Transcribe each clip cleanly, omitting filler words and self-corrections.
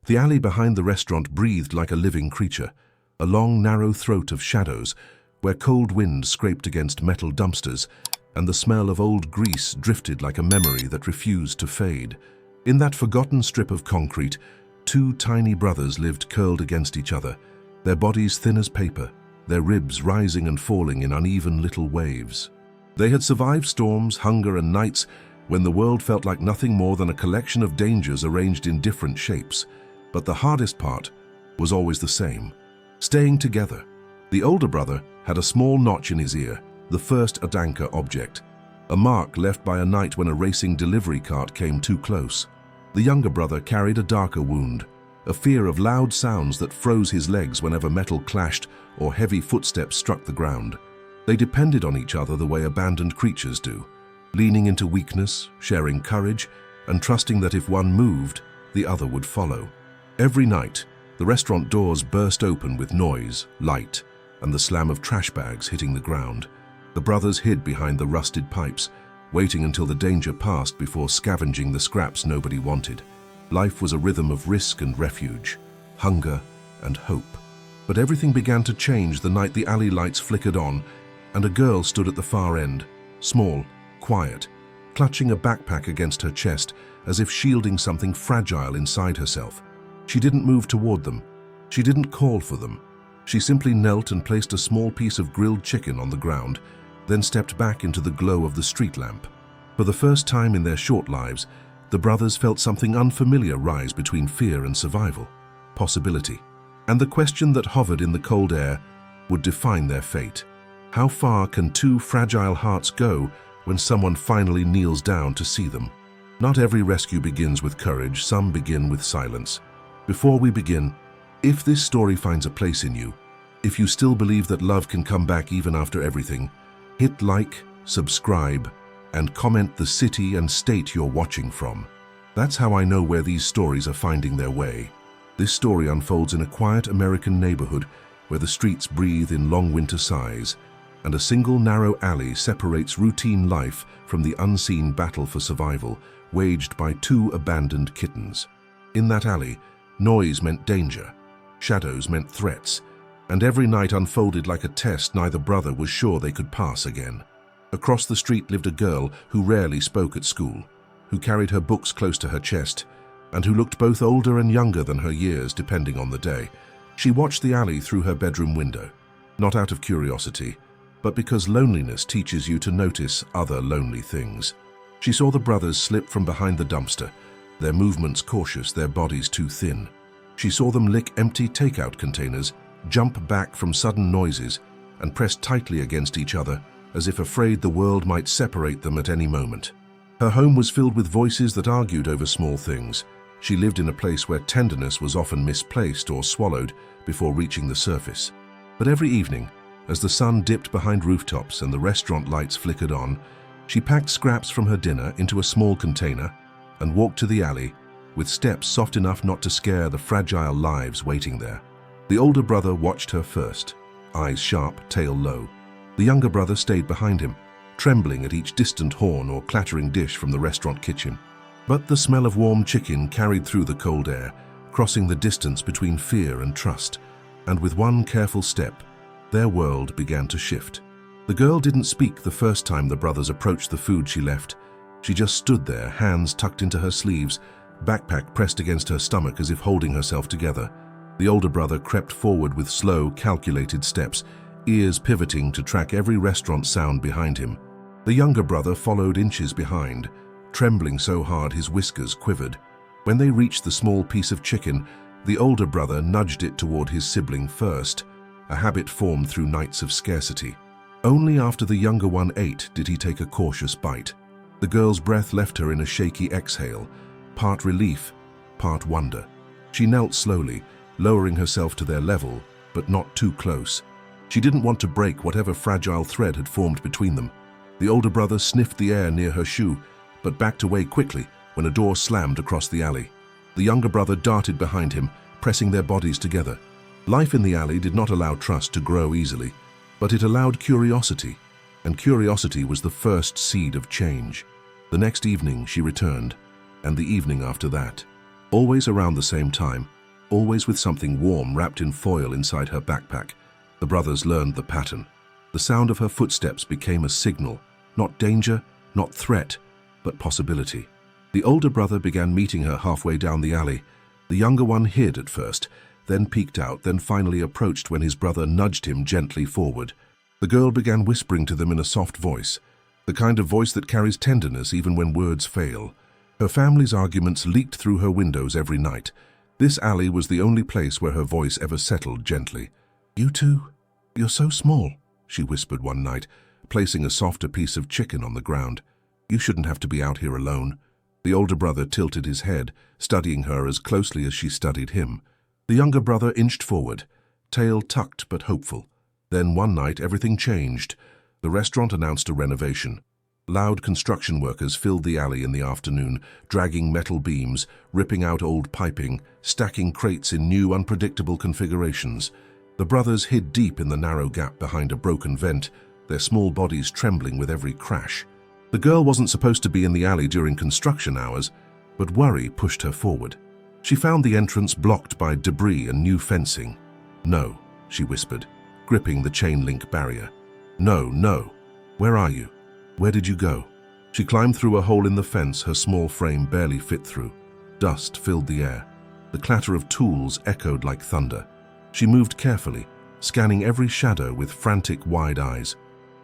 The alley behind the restaurant breathed like a living creature, a long, narrow throat of shadows where cold wind scraped against metal dumpsters and the smell of old grease drifted like a memory that refused to fade. In that forgotten strip of concrete, two tiny brothers lived curled against each other, their bodies thin as paper, their ribs rising and falling in uneven little waves. They had survived storms, hunger, and nights when the world felt like nothing more than a collection of dangers arranged in different shapes. But the hardest part was always the same: staying together. The older brother had a small notch in his ear, the first Adanka object, a mark left by a night when a racing delivery cart came too close. The younger brother carried a darker wound, a fear of loud sounds that froze his legs whenever metal clashed or heavy footsteps struck the ground. They depended on each other the way abandoned creatures do, leaning into weakness, sharing courage, and trusting that if one moved, the other would follow. Every night, the restaurant doors burst open with noise, light, and the slam of trash bags hitting the ground. The brothers hid behind the rusted pipes, waiting until the danger passed before scavenging the scraps nobody wanted. Life was a rhythm of risk and refuge, hunger and hope. But everything began to change the night the alley lights flickered on, and a girl stood at the far end, small, quiet, clutching a backpack against her chest as if shielding something fragile inside herself. She didn't move toward them. She didn't call for them. She simply knelt and placed a small piece of grilled chicken on the ground, then stepped back into the glow of the street lamp. For the first time in their short lives, the brothers felt something unfamiliar rise between fear and survival, possibility. And the question that hovered in the cold air would define their fate. How far can two fragile hearts go when someone finally kneels down to see them? Not every rescue begins with courage, some begin with silence. Before we begin, if this story finds a place in you, if you still believe that love can come back even after everything, hit like, subscribe, and comment the city and state you're watching from. That's how I know where these stories are finding their way. This story unfolds in a quiet American neighborhood where the streets breathe in long winter sighs, and a single narrow alley separates routine life from the unseen battle for survival waged by two abandoned kittens. In that alley, noise meant danger, shadows meant threats, and every night unfolded like a test neither brother was sure they could pass again. Across the street lived a girl who rarely spoke at school, who carried her books close to her chest, and who looked both older and younger than her years depending on the day. She watched the alley through her bedroom window, not out of curiosity, but because loneliness teaches you to notice other lonely things. She saw the brothers slip from behind the dumpster, their movements cautious, their bodies too thin. She saw them lick empty takeout containers, jump back from sudden noises, and press tightly against each other, as if afraid the world might separate them at any moment. Her home was filled with voices that argued over small things. She lived in a place where tenderness was often misplaced or swallowed before reaching the surface. But every evening, as the sun dipped behind rooftops and the restaurant lights flickered on, she packed scraps from her dinner into a small container and walked to the alley with steps soft enough not to scare the fragile lives waiting there. The older brother watched her first, eyes sharp, tail low. The younger brother stayed behind him, trembling at each distant horn or clattering dish from the restaurant kitchen. But the smell of warm chicken carried through the cold air, crossing the distance between fear and trust, and with one careful step, their world began to shift. The girl didn't speak the first time the brothers approached the food she left. She just stood there, hands tucked into her sleeves, backpack pressed against her stomach as if holding herself together. The older brother crept forward with slow, calculated steps, ears pivoting to track every restaurant sound behind him. The younger brother followed inches behind, trembling so hard his whiskers quivered. When they reached the small piece of chicken, the older brother nudged it toward his sibling first, a habit formed through nights of scarcity. Only after the younger one ate did he take a cautious bite. The girl's breath left her in a shaky exhale, part relief, part wonder. She knelt slowly, lowering herself to their level, but not too close. She didn't want to break whatever fragile thread had formed between them. The older brother sniffed the air near her shoe, but backed away quickly when a door slammed across the alley. The younger brother darted behind him, pressing their bodies together. Life in the alley did not allow trust to grow easily, but it allowed curiosity, and curiosity was the first seed of change. The next evening she returned, and the evening after that. Always around the same time, always with something warm wrapped in foil inside her backpack. The brothers learned the pattern. The sound of her footsteps became a signal, not danger, not threat, but possibility. The older brother began meeting her halfway down the alley. The younger one hid at first, then peeked out, then finally approached when his brother nudged him gently forward. The girl began whispering to them in a soft voice, the kind of voice that carries tenderness even when words fail. Her family's arguments leaked through her windows every night. This alley was the only place where her voice ever settled gently. "You two? You're so small," she whispered one night, placing a softer piece of chicken on the ground. "You shouldn't have to be out here alone." The older brother tilted his head, studying her as closely as she studied him. The younger brother inched forward, tail tucked but hopeful. Then one night everything changed. The restaurant announced a renovation. Loud construction workers filled the alley in the afternoon, dragging metal beams, ripping out old piping, stacking crates in new, unpredictable configurations. The brothers hid deep in the narrow gap behind a broken vent, their small bodies trembling with every crash. The girl wasn't supposed to be in the alley during construction hours, but worry pushed her forward. She found the entrance blocked by debris and new fencing. "No," she whispered, gripping the chain-link barrier. "No, no. Where are you? Where did you go?" She climbed through a hole in the fence her small frame barely fit through. Dust filled the air. The clatter of tools echoed like thunder. She moved carefully, scanning every shadow with frantic, wide eyes.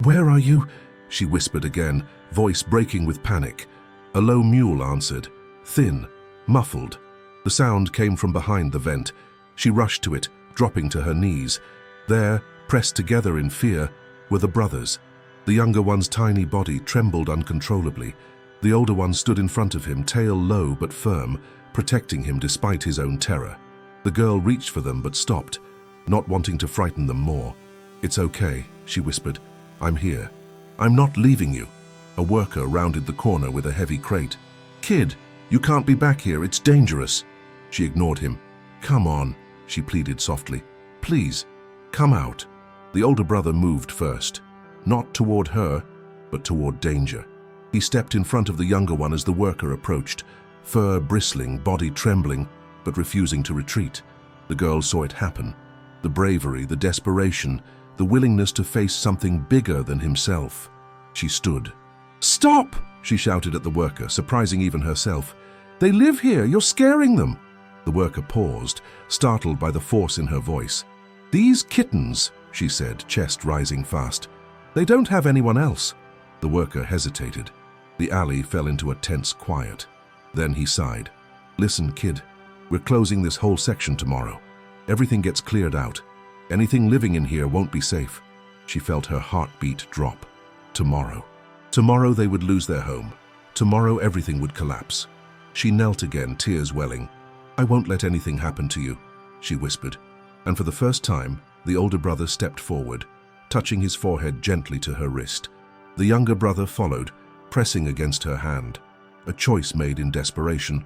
"Where are you?" she whispered again, voice breaking with panic. A low mule answered, thin, muffled. The sound came from behind the vent. She rushed to it, dropping to her knees. There, pressed together in fear, were the brothers. The younger one's tiny body trembled uncontrollably. The older one stood in front of him, tail low but firm, protecting him despite his own terror. The girl reached for them but stopped, not wanting to frighten them more. "It's okay," she whispered. "I'm here. I'm not leaving you." A worker rounded the corner with a heavy crate. "Kid, you can't be back here. It's dangerous." She ignored him. "Come on," she pleaded softly. "Please, come out." The older brother moved first, not toward her, but toward danger. He stepped in front of the younger one as the worker approached, fur bristling, body trembling, but refusing to retreat. The girl saw it happen. The bravery, the desperation, the willingness to face something bigger than himself. She stood. "Stop!" she shouted at the worker, surprising even herself. "They live here. You're scaring them." The worker paused, startled by the force in her voice. "These kittens," she said, chest rising fast. "They don't have anyone else." The worker hesitated. The alley fell into a tense quiet. Then he sighed. "Listen, kid, we're closing this whole section tomorrow. Everything gets cleared out. Anything living in here won't be safe." She felt her heartbeat drop. Tomorrow. Tomorrow they would lose their home. Tomorrow everything would collapse. She knelt again, tears welling. "I won't let anything happen to you," she whispered. And for the first time, the older brother stepped forward, touching his forehead gently to her wrist. The younger brother followed, pressing against her hand. A choice made in desperation,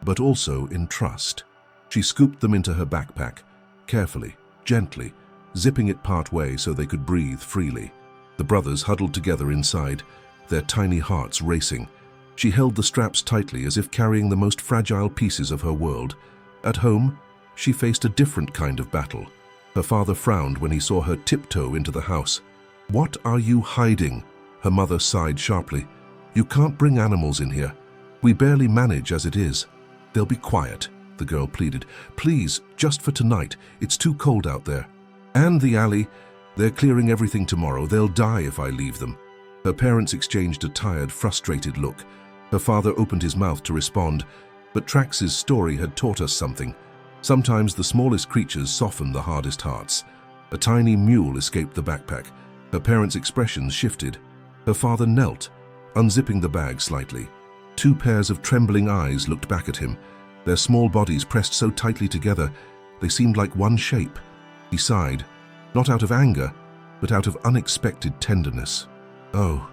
but also in trust. She scooped them into her backpack, carefully, gently, zipping it part way so they could breathe freely. The brothers huddled together inside, their tiny hearts racing. She held the straps tightly as if carrying the most fragile pieces of her world. At home, she faced a different kind of battle. Her father frowned when he saw her tiptoe into the house. "What are you hiding?" Her mother sighed sharply. "You can't bring animals in here. We barely manage as it is." "They'll be quiet," the girl pleaded. "Please, just for tonight. It's too cold out there. And the alley. They're clearing everything tomorrow. They'll die if I leave them." Her parents exchanged a tired, frustrated look. Her father opened his mouth to respond, but Trax's story had taught us something. Sometimes the smallest creatures soften the hardest hearts. A tiny mule escaped the backpack. Her parents' expressions shifted. Her father knelt, unzipping the bag slightly. Two pairs of trembling eyes looked back at him, their small bodies pressed so tightly together they seemed like one shape. He sighed, not out of anger, but out of unexpected tenderness. "Oh,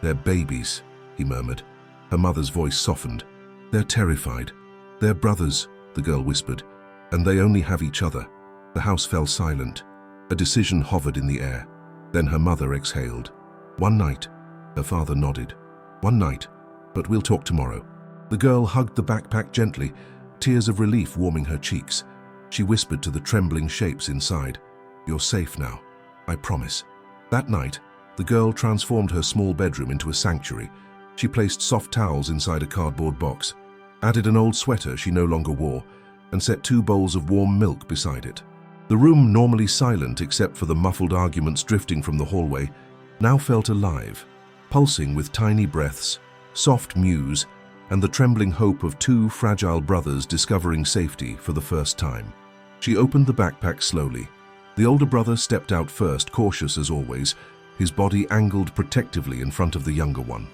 they're babies," he murmured. Her mother's voice softened. "They're terrified. They're brothers," the girl whispered, "and they only have each other." The house fell silent. A decision hovered in the air. Then her mother exhaled. "One night," her father nodded. "One night, but we'll talk tomorrow." The girl hugged the backpack gently, tears of relief warming her cheeks. She whispered to the trembling shapes inside, "You're safe now, I promise." That night, the girl transformed her small bedroom into a sanctuary. She placed soft towels inside a cardboard box, added an old sweater she no longer wore, and set 2 bowls of warm milk beside it. The room, normally silent except for the muffled arguments drifting from the hallway, now felt alive, pulsing with tiny breaths, soft mews, and the trembling hope of 2 fragile brothers discovering safety for the first time. She opened the backpack slowly. The older brother stepped out first, cautious as always, his body angled protectively in front of the younger one.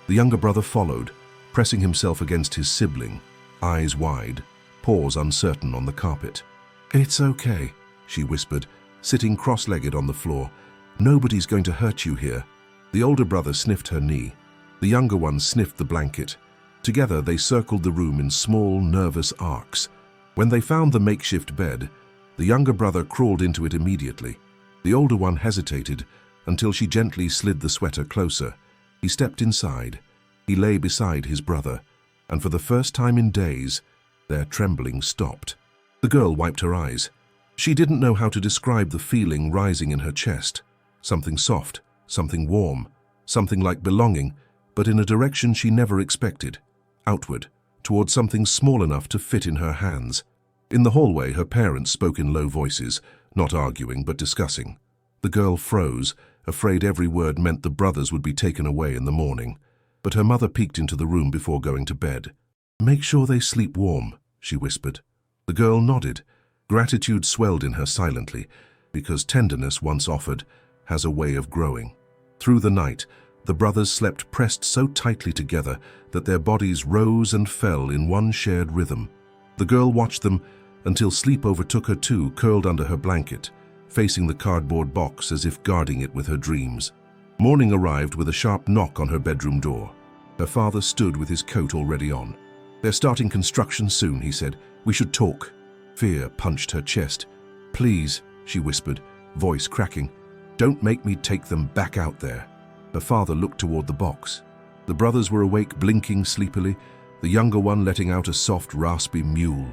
The younger brother followed, pressing himself against his sibling, eyes wide, paws uncertain on the carpet. "It's okay," she whispered, sitting cross-legged on the floor. "Nobody's going to hurt you here." The older brother sniffed her knee. The younger one sniffed the blanket. Together they circled the room in small, nervous arcs. When they found the makeshift bed, the younger brother crawled into it immediately. The older one hesitated until she gently slid the sweater closer. He stepped inside. He lay beside his brother, and for the first time in days, their trembling stopped. The girl wiped her eyes. She didn't know how to describe the feeling rising in her chest. Something soft, something warm, something like belonging, but in a direction she never expected. Outward, towards something small enough to fit in her hands. In the hallway, her parents spoke in low voices, not arguing but discussing. The girl froze, afraid every word meant the brothers would be taken away in the morning. But her mother peeked into the room before going to bed. "Make sure they sleep warm," she whispered. The girl nodded. Gratitude swelled in her silently, because tenderness, once offered, has a way of growing. Through the night, the brothers slept pressed so tightly together that their bodies rose and fell in one shared rhythm. The girl watched them until sleep overtook her too, curled under her blanket, facing the cardboard box as if guarding it with her dreams. Morning arrived with a sharp knock on her bedroom door. Her father stood with his coat already on. "They're starting construction soon," he said. "We should talk." Fear punched her chest. "Please," she whispered, voice cracking, "don't make me take them back out there." Her father looked toward the box. The brothers were awake, blinking sleepily, the younger one letting out a soft, raspy mewl.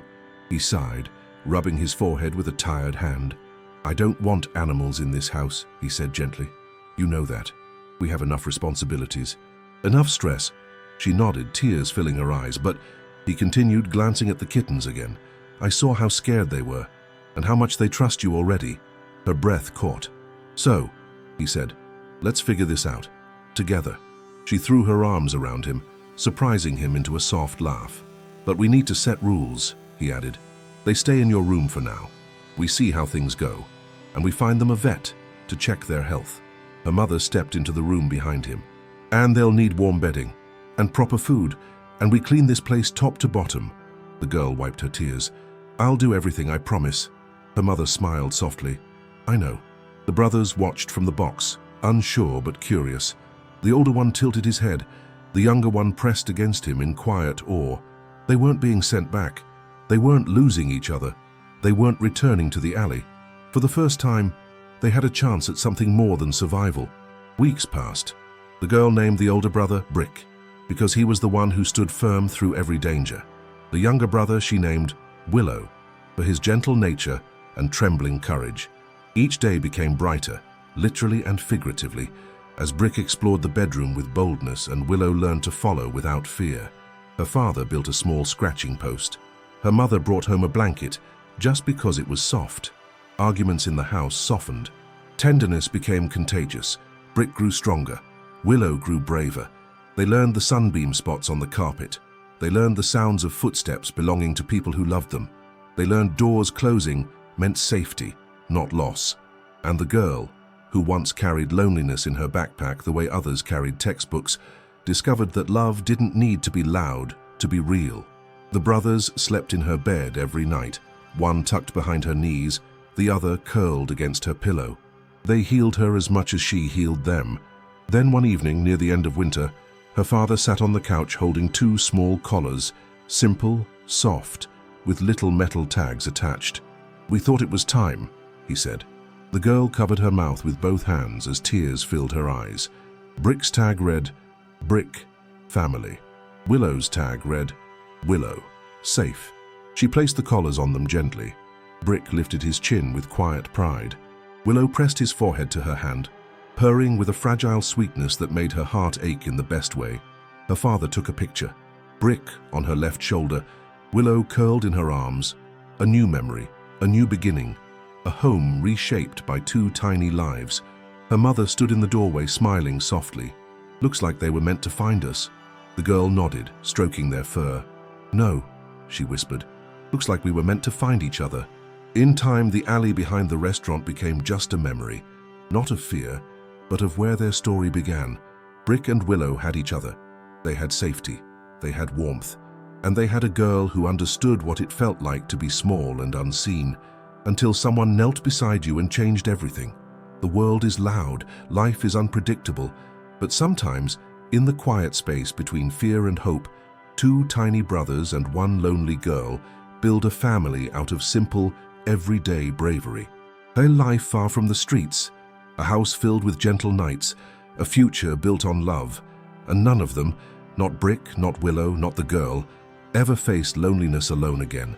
He sighed, rubbing his forehead with a tired hand. "I don't want animals in this house," he said gently. "You know that. We have enough responsibilities. Enough stress." She nodded, tears filling her eyes, but he continued, glancing at the kittens again. "I saw how scared they were, and how much they trust you already." Her breath caught. "So," he said, "let's figure this out. Together." She threw her arms around him, surprising him into a soft laugh. "But we need to set rules," he added. "They stay in your room for now. We see how things go, and we find them a vet to check their health." Her mother stepped into the room behind him. "And they'll need warm bedding, and proper food, and we clean this place top to bottom." The girl wiped her tears. "I'll do everything, I promise." Her mother smiled softly. "I know." The brothers watched from the box, unsure but curious. The older one tilted his head. The younger one pressed against him in quiet awe. They weren't being sent back. They weren't losing each other. They weren't returning to the alley. For the first time, they had a chance at something more than survival. Weeks passed. The girl named the older brother Brick, because he was the one who stood firm through every danger. The younger brother she named Willow, for his gentle nature and trembling courage. Each day became brighter, literally and figuratively, as Brick explored the bedroom with boldness and Willow learned to follow without fear. Her father built a small scratching post. Her mother brought home a blanket just because it was soft. Arguments in the house softened. Tenderness became contagious. Brick grew stronger. Willow grew braver. They learned the sunbeam spots on the carpet. They learned the sounds of footsteps belonging to people who loved them. They learned doors closing meant safety, not loss. And the girl, who once carried loneliness in her backpack the way others carried textbooks, discovered that love didn't need to be loud to be real. The brothers slept in her bed every night, one tucked behind her knees, the other curled against her pillow. They healed her as much as she healed them. Then one evening near the end of winter, her father sat on the couch holding 2 small collars, simple, soft, with little metal tags attached. "We thought it was time," he said. The girl covered her mouth with both hands as tears filled her eyes. Brick's tag read, "Brick, family." Willow's tag read, "Willow, safe." She placed the collars on them gently. Brick lifted his chin with quiet pride. Willow pressed his forehead to her hand, purring with a fragile sweetness that made her heart ache in the best way. Her father took a picture. Brick on her left shoulder, Willow curled in her arms. A new memory, a new beginning, a home reshaped by two tiny lives. Her mother stood in the doorway smiling softly. "Looks like they were meant to find us." The girl nodded, stroking their fur. "No," she whispered. "Looks like we were meant to find each other." In time, the alley behind the restaurant became just a memory, not of fear, but of where their story began. Brick and Willow had each other. They had safety, they had warmth, and they had a girl who understood what it felt like to be small and unseen, until someone knelt beside you and changed everything. The world is loud, life is unpredictable, but sometimes, in the quiet space between fear and hope, two tiny brothers and one lonely girl build a family out of simple, everyday bravery. A life far from the streets, a house filled with gentle nights, a future built on love, and none of them, not Brick, not Willow, not the girl, ever faced loneliness alone again.